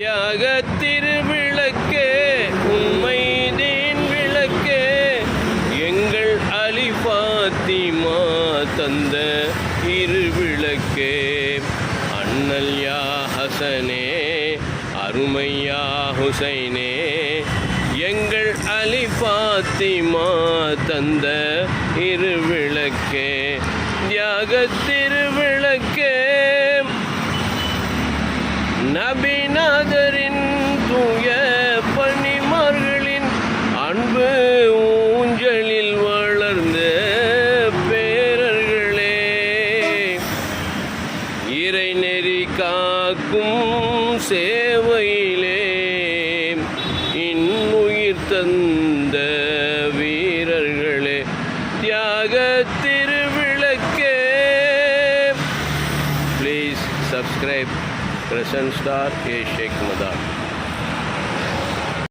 தியாக திருவிளக்கே, உண்மை தீன் விளக்கே, எங்கள் அலி ஃபாத்திமா தந்த இருவிளக்கே. அண்ணல் யா ஹசனே, அருமையா ஹுசைனே, எங்கள் அலி ஃபாத்திமா தந்த இருவிளக்கே. தியாக திருவிளக்கே, நபிநாதரின் தூய பணிமார்களின் அன்பு ஊஞ்சலில் வளர்ந்த பேரர்களே, இறைநெறி காக்கும் சேவையிலே இன்னுயிர் தந்த வீரர்களே. தியாக திருவிளக்கே. Please subscribe Crescent Star A. Sheikh Madar.